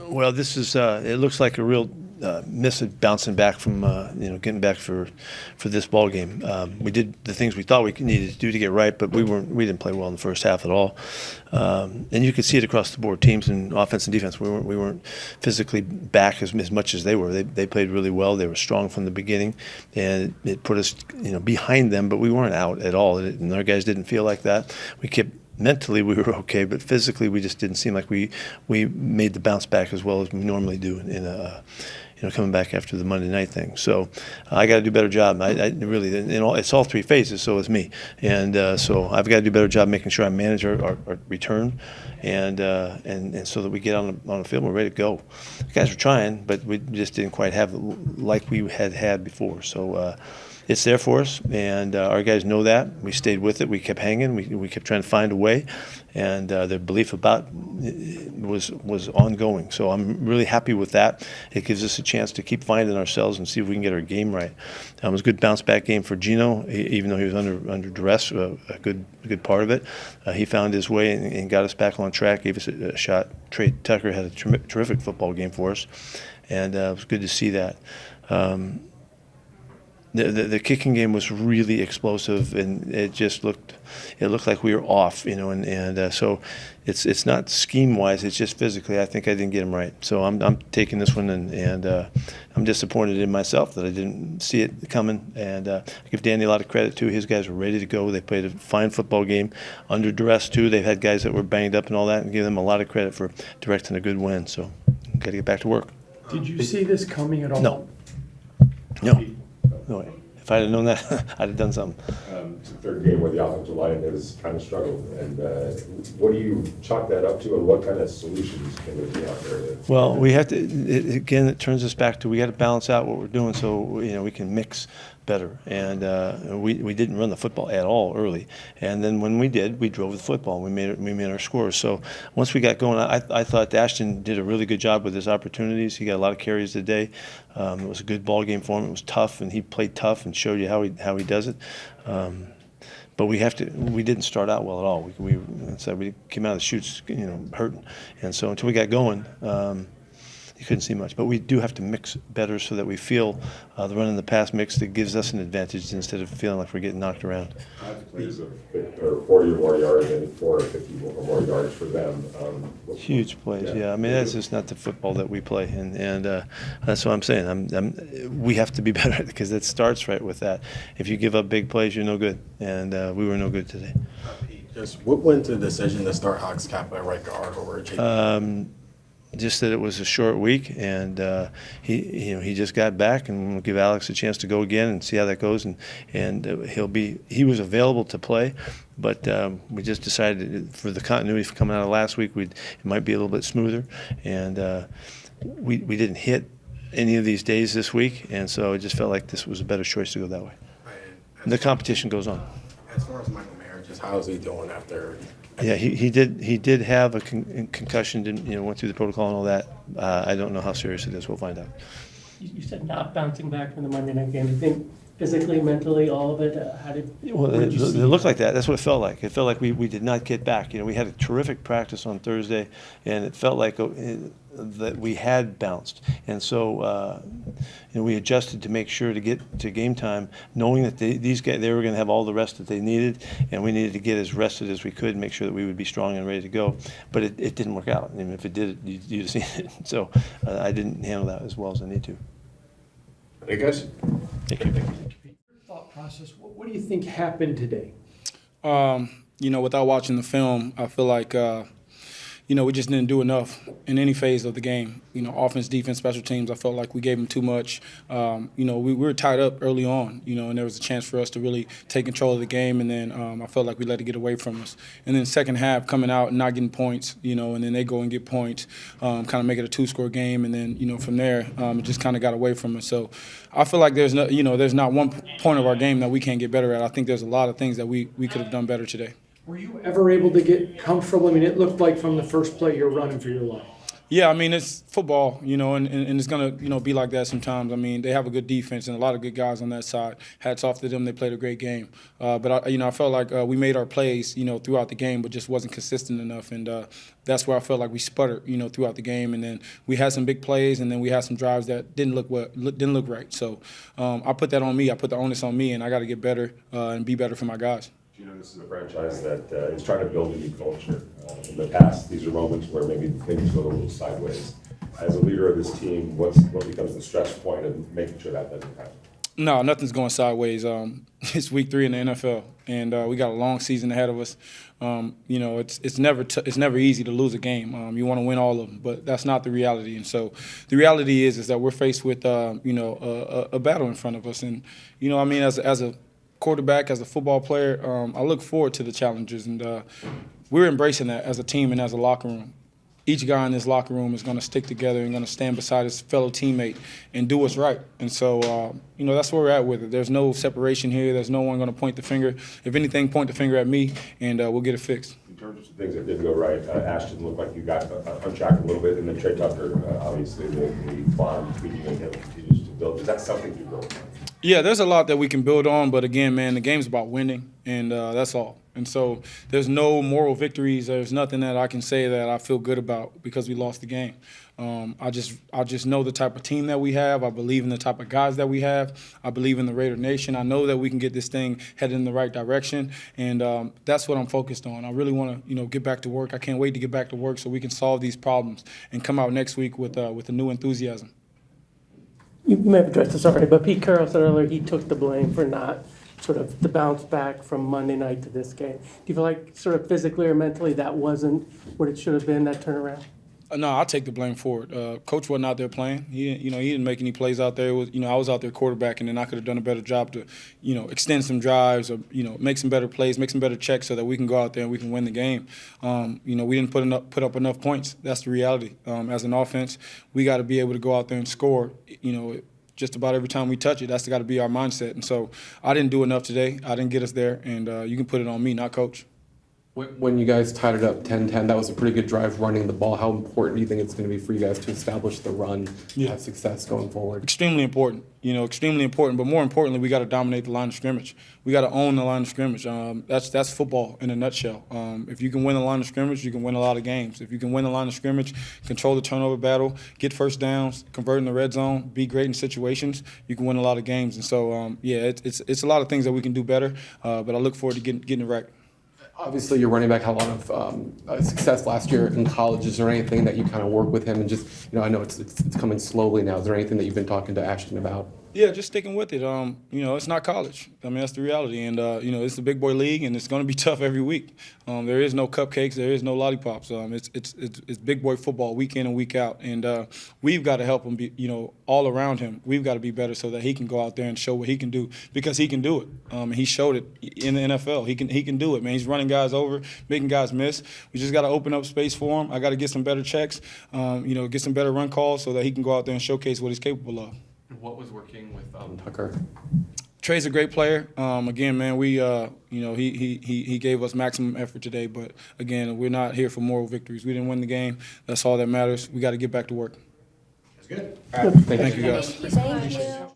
Well, this is it looks like a real miss at bouncing back from getting back for this ball game. We did the things we thought we needed to do to get right, but we didn't play well in the first half at all. And you could see it across the board. Teams in offense and defense, we weren't physically back as much as they were. They played really well. They were strong from the beginning, and it put us behind them, but we weren't out at all. And our guys didn't feel like that. We kept. Mentally, we were okay, but physically, we just didn't seem like we made the bounce back as well as we normally do coming back after the Monday night thing. So I got to do a better job. I really, it's all three phases. So it's me, and so I've got to do a better job making sure I manage our return, and so that we get on the field and we're ready to go. The guys were trying, but we just didn't quite have like we had before. So. It's there for us, and our guys know that. We stayed with it. We kept hanging. We kept trying to find a way, and their belief about it was ongoing. So I'm really happy with that. It gives us a chance to keep finding ourselves and see if we can get our game right. It was a good bounce back game for Geno, even though he was under duress. A good part of it. He found his way and got us back on track. Gave us a shot. Trey Tucker had a terrific football game for us, and it was good to see that. The kicking game was really explosive, and it looked like we were off, and so it's not scheme wise, it's just physically. I think I didn't get him right, so I'm taking this one, and I'm disappointed in myself that I didn't see it coming. And I give Danny a lot of credit too. His guys were ready to go. They played a fine football game under duress too. They've had guys that were banged up and all that, and give them a lot of credit for directing a good win. So got to get back to work. Did you see this coming at all? No. No way. If I'd have known that, I'd have done something. It's the third game where the offensive line has kind of struggled. And what do you chalk that up to, and what kind of solutions can there be out there? Well, we have to, it turns us back to we got to balance out what we're doing so we can mix better. And we didn't run the football at all early. And then when we did, we drove the football. We made our scores. So once we got going, I thought Ashton did a really good job with his opportunities. He got a lot of carries today. It was a good ball game for him. It was tough, and he played tough and showed you how he does it. But we didn't start out well at all. We came out of the chutes, hurting. And so until we got going, you couldn't see much. But we do have to mix better so that we feel the run and the pass mix that gives us an advantage instead of feeling like we're getting knocked around. Plays of 40 or more yards and 4 or 50 or more yards for them. Huge plays, yeah. I mean, that's just not the football that we play, and that's what I'm saying. We have to be better because it starts right with that. If you give up big plays, you're no good, and we were no good today. Just what went into the decision to start Hawks Cap at right guard over JP? Just that it was a short week, and he just got back, and we'll give Alex a chance to go again and see how that goes. And he was available to play, but we just decided for the continuity for coming out of last week, it might be a little bit smoother, and we didn't hit any of these days this week, and so it just felt like this was a better choice to go that way. And the competition goes on. As far as Michael Mayer, just how is he doing after? Yeah, he did have a concussion, went through the protocol and all that. I don't know how serious it is. We'll find out. You said not bouncing back from the Monday night game. Do you think physically, mentally, all of it? It looked like that. That's what it felt like. It felt like we did not get back. We had a terrific practice on Thursday, and it felt like that we had bounced. And so we adjusted to make sure to get to game time, knowing that these guys, they were going to have all the rest that they needed, and we needed to get as rested as we could and make sure that we would be strong and ready to go. But it didn't work out. I mean, if it did, you'd have seen it. So I didn't handle that as well as I need to. Hey, guys. Thank you. Thought process. What do you think happened today? Without watching the film, I feel like we just didn't do enough in any phase of the game. Offense, defense, special teams, I felt like we gave them too much. We were tied up early on, and there was a chance for us to really take control of the game, and then I felt like we let it get away from us. And then second half, coming out and not getting points, and then they go and get points, kind of make it a two-score game, and then, from there, it just kind of got away from us. So I feel like there's not one point of our game that we can't get better at. I think there's a lot of things that we could have done better today. Were you ever able to get comfortable? I mean, it looked like from the first play you're running for your life. Yeah, I mean, it's football, and it's going to, be like that sometimes. I mean, they have a good defense and a lot of good guys on that side. Hats off to them. They played a great game. But I felt like we made our plays, throughout the game, but just wasn't consistent enough. And that's where I felt like we sputtered, throughout the game. And then we had some big plays, and then we had some drives that didn't look right. So I put that on me. I put the onus on me, and I got to get better and be better for my guys. This is a franchise that is trying to build a new culture. In the past, these are moments where maybe things go a little sideways. As a leader of this team, what becomes the stress point of making sure that doesn't happen? No, nothing's going sideways. It's week 3 in the NFL, and we got a long season ahead of us. It's never easy to lose a game. You want to win all of them, but that's not the reality. And so, the reality is that we're faced with a battle in front of us. And as a quarterback, as a football player, I look forward to the challenges, and we're embracing that as a team and as a locker room. Each guy in this locker room is going to stick together and going to stand beside his fellow teammate and do what's right. And so, that's where we're at with it. There's no separation here. There's no one going to point the finger. If anything, point the finger at me, and we'll get it fixed. In terms of things that didn't go right, Ashton looked like you got on track a little bit, and then Trey Tucker, obviously the bond between you and him continues to build. Is that something you build on? Yeah, there's a lot that we can build on, but again, man, the game's about winning, and that's all. And so there's no moral victories. There's nothing that I can say that I feel good about because we lost the game. I just know the type of team that we have. I believe in the type of guys that we have. I believe in the Raider Nation. I know that we can get this thing headed in the right direction, and that's what I'm focused on. I really want to, get back to work. I can't wait to get back to work so we can solve these problems and come out next week with a new enthusiasm. You may have addressed this already, but Pete Carroll said earlier he took the blame for not sort of the bounce back from Monday night to this game. Do you feel like sort of physically or mentally that wasn't what it should have been, that turnaround? No, I'll take the blame for it. Coach wasn't out there playing. He didn't make any plays out there. It was, I was out there quarterbacking, and I could have done a better job to, extend some drives or, make some better plays, make some better checks so that we can go out there and we can win the game. We didn't put up enough points. That's the reality. As an offense, we got to be able to go out there and score, just about every time we touch it. That's got to be our mindset. And so I didn't do enough today. I didn't get us there, and you can put it on me, not coach. When you guys tied it up 10-10, that was a pretty good drive running the ball. How important do you think it's going to be for you guys to establish the run, have success going forward? Extremely important, extremely important. But more importantly, we got to dominate the line of scrimmage. We got to own the line of scrimmage. That's football in a nutshell. If you can win the line of scrimmage, you can win a lot of games. If you can win the line of scrimmage, control the turnover battle, get first downs, convert in the red zone, be great in situations, you can win a lot of games. And so, it's a lot of things that we can do better. But I look forward to getting it right. Obviously, your running back had a lot of success last year in college. Is there anything that you kind of work with him and just, I know it's coming slowly now. Is there anything that you've been talking to Ashton about? Yeah, just sticking with it. It's not college. I mean, that's the reality. And, it's the big boy league, and it's going to be tough every week. There is no cupcakes. There is no lollipops. It's big boy football week in and week out. And we've got to help him be, all around him. We've got to be better so that he can go out there and show what he can do because he can do it. He showed it in the NFL. He can do it, man. He's running guys over, making guys miss. We just got to open up space for him. I got to get some better checks, get some better run calls so that he can go out there and showcase what he's capable of. What was working with Tucker? Trey's a great player. Again, man, we he gave us maximum effort today, but again, we're not here for moral victories. We didn't win the game. That's all that matters. We got to get back to work. That's good. Thank you, guys. Thank you.